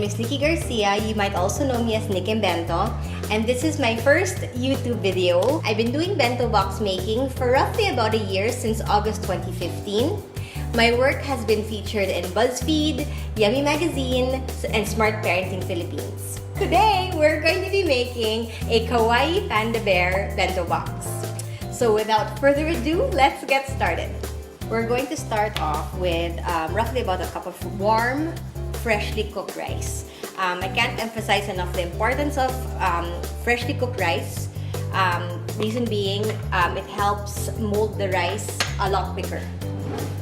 is Nikki Garcia. You might also know me as Nikkimbento. And this is my first YouTube video. I've been doing bento box making for roughly about a year, since August 2015. My work has been featured in BuzzFeed, Yummy Magazine, and Smart Parenting Philippines. Today, we're going to be making a Kawaii Panda bear bento box. So without further ado, let's get started. We're going to start off with roughly about a cup of warm, freshly cooked rice. I can't emphasize enough the importance of freshly cooked rice. Reason being, it helps mold the rice a lot quicker.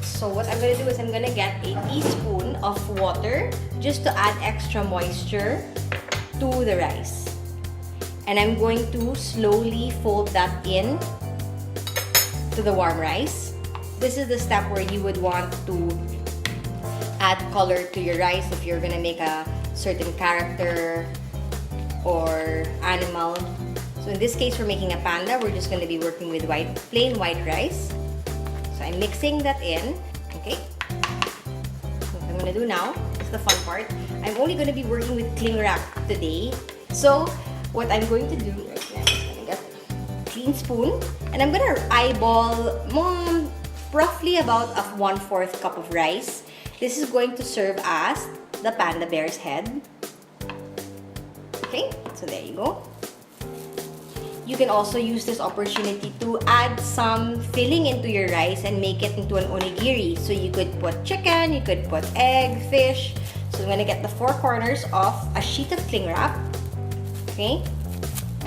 So what I'm going to do is I'm going to get a teaspoon of water just to add extra moisture to the rice. And I'm going to slowly fold that in to the warm rice. This is the step where you would want to add color to your rice if you're gonna make a certain character or animal. So in this case, we're making a panda. We're just gonna be working with plain white rice. So I'm mixing that in, okay? What I'm gonna do now is the fun part. I'm only gonna be working with cling wrap today. So what I'm going to do, right now, I'm just gonna get a clean spoon, and I'm gonna eyeball roughly about a 1/4 cup of rice. This is going to serve as the panda bear's head. Okay, so there you go. You can also use this opportunity to add some filling into your rice and make it into an onigiri. So you could put chicken, you could put egg, fish. So I'm gonna get the 4 corners of a sheet of cling wrap. Okay,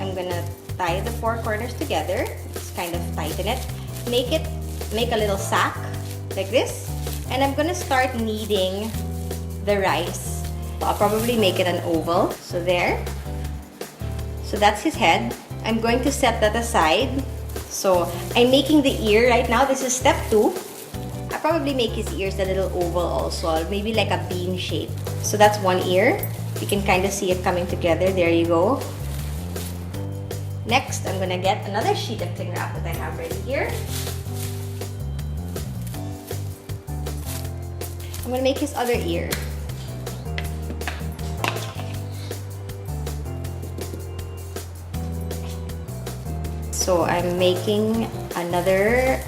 I'm gonna tie the 4 corners together. Just kind of tighten it. Make a little sack like this, and I'm gonna start kneading the rice. I'll probably make it an oval. So there. So that's his head. I'm going to set that aside. So I'm making the ear right now. This is step 2. I'll probably make his ears a little oval also, maybe like a bean shape. So that's one ear. You can kind of see it coming together. There you go. Next, I'm gonna get another sheet of cling wrap that I have right here. I'm gonna make his other ear. So I'm making another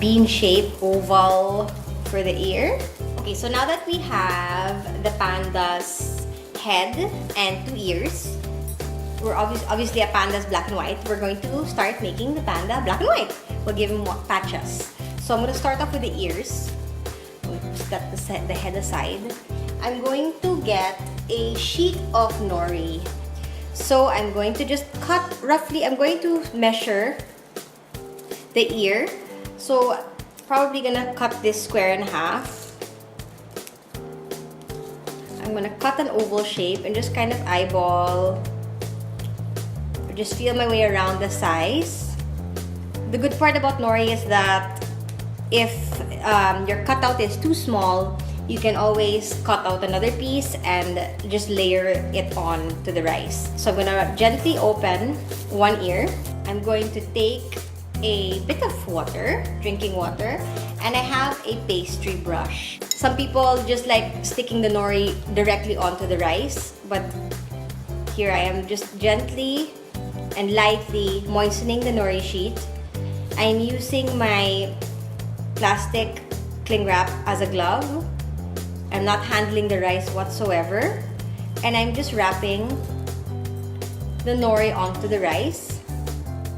bean shape oval for the ear. Okay, so now that we have the panda's head and 2 ears, we're obviously a panda's black and white. We're going to start making the panda black and white. We'll give him patches. So I'm gonna start off with the ears. Set the head aside. I'm going to get a sheet of nori. So I'm going to just cut roughly. I'm going to measure the ear. So probably gonna cut this square in half. I'm gonna cut an oval shape and just kind of eyeball, or just feel my way around the size. The good part about nori is that if your cutout is too small, you can always cut out another piece and just layer it on to the rice. So I'm gonna gently open one ear. I'm going to take a bit of water, drinking water, and I have a pastry brush. Some people just like sticking the nori directly onto the rice, but here I am just gently and lightly moistening the nori sheet. I'm using my plastic cling wrap as a glove. I'm not handling the rice whatsoever, and I'm just wrapping the nori onto the rice.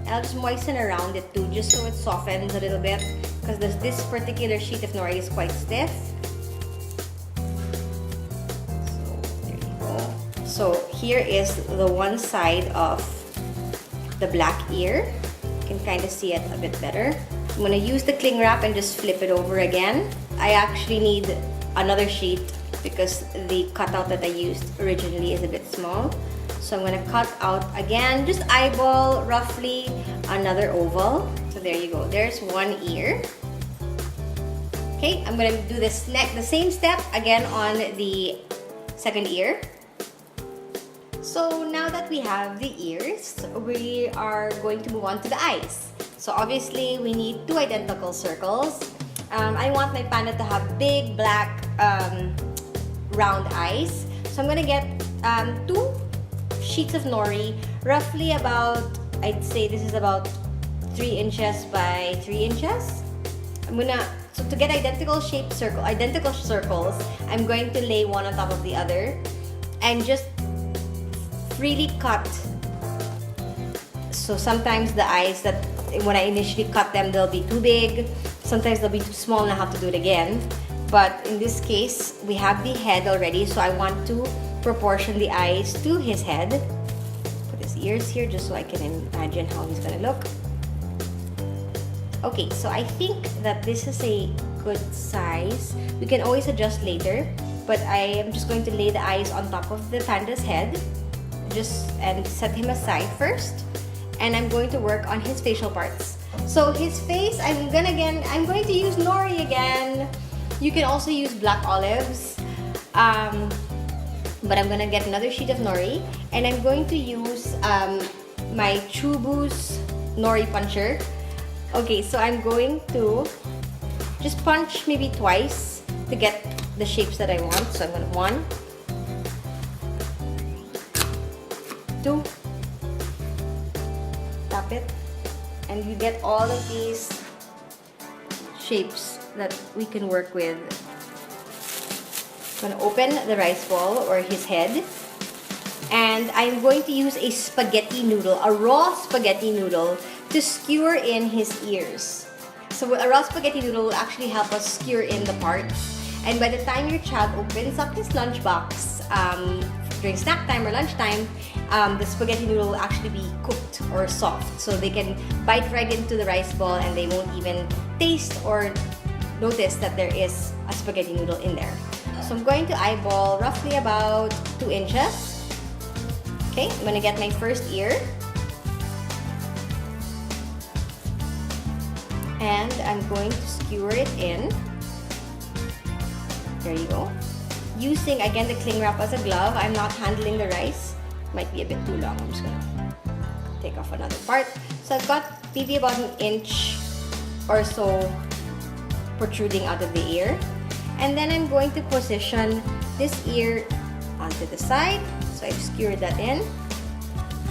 I'll just moisten around it too, just so it softens a little bit, because this particular sheet of nori is quite stiff. So there you go. So here is the one side of the black ear. You can kind of see it a bit better. I'm gonna use the cling wrap and just flip it over again. I actually need another sheet because the cutout that I used originally is a bit small. So I'm gonna cut out again, just eyeball roughly another oval. So there you go, there's one ear. Okay, I'm gonna do the same step again on the second ear. So now that we have the ears, we are going to move on to the eyes. So obviously, we need 2 identical circles. I want my panda to have big, black, round eyes. So I'm gonna get 2 sheets of nori, roughly about, I'd say this is about 3 inches by 3 inches. So to get identical circles, I'm going to lay one on top of the other and just freely cut. So sometimes the eyes that when I initially cut them, they'll be too big. Sometimes they'll be too small and I have to do it again. But in this case, we have the head already, so I want to proportion the eyes to his head. Put his ears here just so I can imagine how he's gonna look. Okay, so I think that this is a good size. We can always adjust later, but I am just going to lay the eyes on top of the panda's head and set him aside first. And I'm going to work on his facial parts. So his face, I'm going to use nori again. You can also use black olives. But I'm gonna get another sheet of nori and I'm going to use my Chubu's nori puncher. Okay, so I'm going to just punch maybe twice to get the shapes that I want. So I'm gonna 1, 2, tap it, and you get all of these shapes that we can work with. I'm gonna open the rice ball or his head, and I'm going to use a spaghetti noodle, a raw spaghetti noodle, to skewer in his ears. So a raw spaghetti noodle will actually help us skewer in the parts. And by the time your child opens up his lunchbox during snack time or lunchtime, the spaghetti noodle will actually be cooked or soft. So they can bite right into the rice ball and they won't even taste or notice that there is a spaghetti noodle in there. So I'm going to eyeball roughly about 2 inches. Okay, I'm gonna get my first ear. And I'm going to skewer it in. There you go. Using, again, the cling wrap as a glove. I'm not handling the rice. Might be a bit too long. I'm just gonna take off another part. So I've got maybe about 1 inch or so protruding out of the ear. And then I'm going to position this ear onto the side. So I've skewered that in.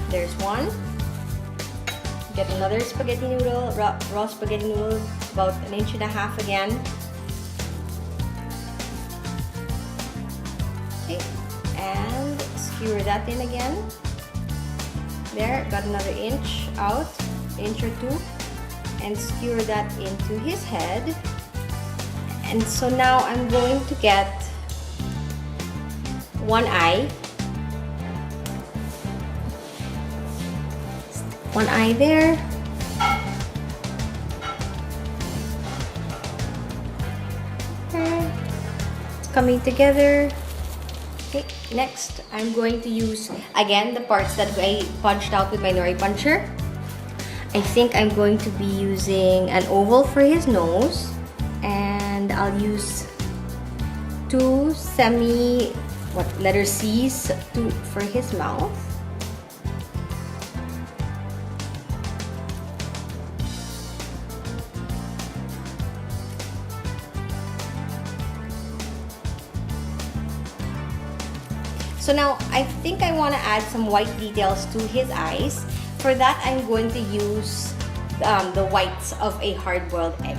There's one. Get another spaghetti noodle, raw spaghetti noodle, about 1.5 inches again. Okay, and skewer that in again. There, got another inch out, inch or 2, and skewer that into his head. And so now I'm going to get one eye. One eye there. Okay. It's coming together. Okay, next I'm going to use again the parts that I punched out with my nori puncher. I think I'm going to be using an oval for his nose, and I'll use 2 letter C's for his mouth. So now, I think I want to add some white details to his eyes. For that, I'm going to use the whites of a hard-boiled egg.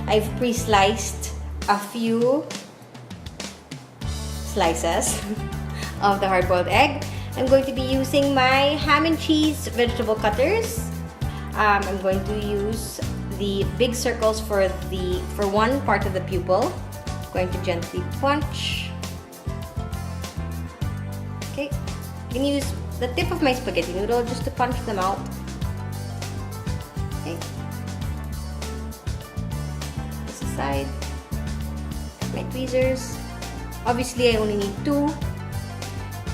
I've pre-sliced a few slices of the hard-boiled egg. I'm going to be using my ham and cheese vegetable cutters. I'm going to use the big circles for one part of the pupil. I'm going to gently punch. Okay, you can use the tip of my spaghetti noodle just to punch them out. Okay. This aside. My tweezers. Obviously, I only need 2.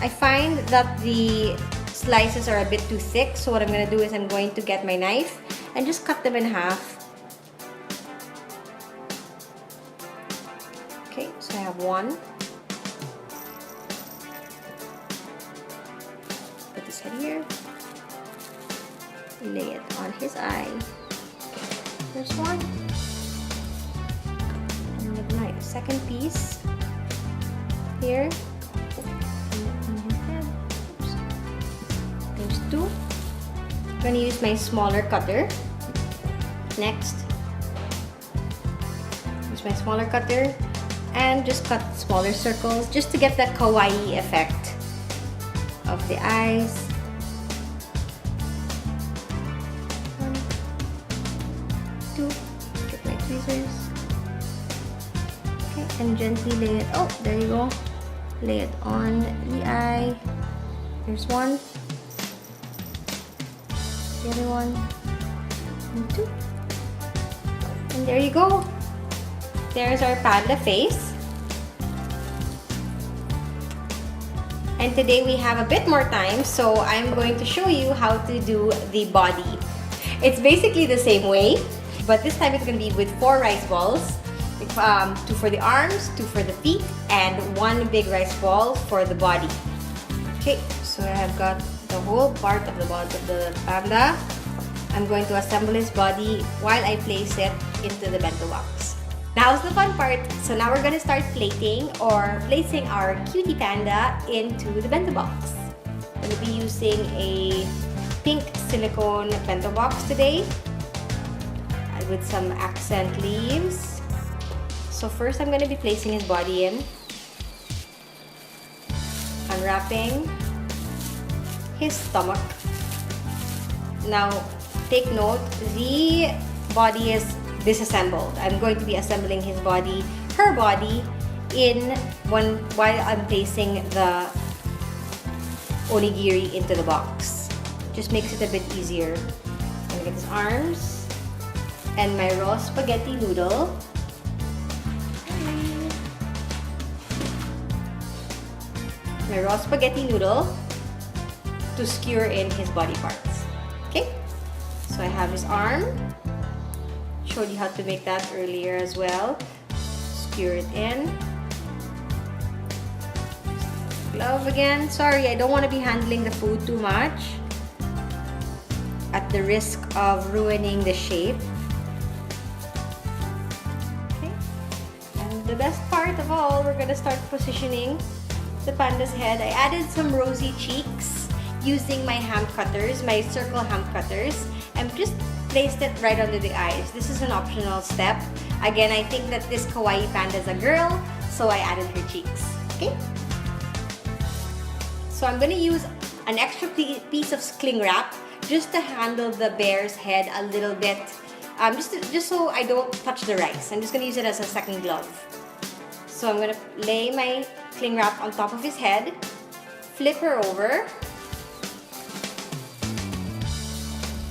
I find that the slices are a bit too thick, so what I'm going to do is I'm going to get my knife and just cut them in half. Okay, so I have 1. Put this head here. Lay it on his eye. There's 1. And my second piece here. I'm gonna use my smaller cutter. Next, use my smaller cutter and just cut smaller circles just to get that kawaii effect of the eyes. 1, 2, get my tweezers. Okay, and gently lay it, oh, there you go. Lay it on the eye. There's one. The other one. And 2. And there you go. There's our panda face. And today we have a bit more time, so I'm going to show you how to do the body. It's basically the same way, but this time it's going to be with 4 rice balls. 2 for the arms, 2 for the feet, and 1 big rice ball for the body. Okay, so I have got the whole part of the body of the panda. I'm going to assemble his body while I place it into the bento box. Now's the fun part. So now we're going to start plating or placing our cutie panda into the bento box. I'm going to be using a pink silicone bento box today with some accent leaves. So first I'm going to be placing his body in, unwrapping his stomach. Now take note, the body is disassembled. I'm going to be assembling his body, her body, while I'm placing the onigiri into the box. Just makes it a bit easier. I'm gonna get his arms and my raw spaghetti noodle. My raw spaghetti noodle to skewer in his body parts. Okay, so I have his arm. Showed you how to make that earlier as well. Skewer it in. Glove again. Sorry, I don't want to be handling the food too much at the risk of ruining the shape. Okay, and the best part of all, we're gonna start positioning the panda's head. I added some rosy cheeks using my hand cutters, my circle hand cutters, and just placed it right under the eyes. This is an optional step. Again, I think that this kawaii panda is a girl, so I added her cheeks. Okay? So I'm gonna use an extra piece of cling wrap just to handle the bear's head a little bit, just so I don't touch the rice. I'm just gonna use it as a second glove. So I'm gonna lay my cling wrap on top of his head, flip her over,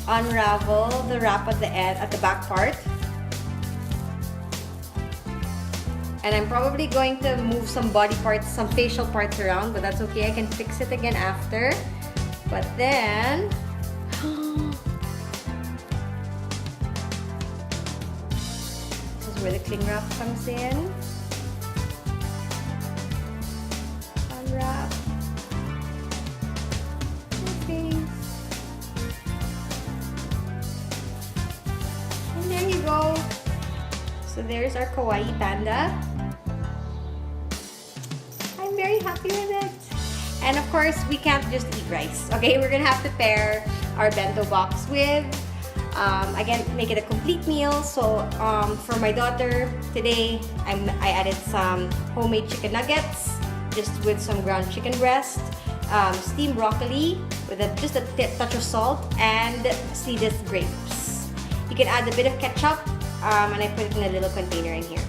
unravel the wrap at the end, at the back part, and I'm probably going to move some body parts, some facial parts around, but that's okay. I can fix it again after. But then this is where the cling wrap comes in. Unwrap your face. And there you go. So there's our kawaii panda. I'm very happy with it. And of course, we can't just eat rice. Okay, we're gonna have to pair our bento box with, again, make it a complete meal. So for my daughter today, I added some homemade chicken nuggets, just with some ground chicken breast, steamed broccoli with just a touch of salt, and seedless grapes. You can add a bit of ketchup, and I put it in a little container in here.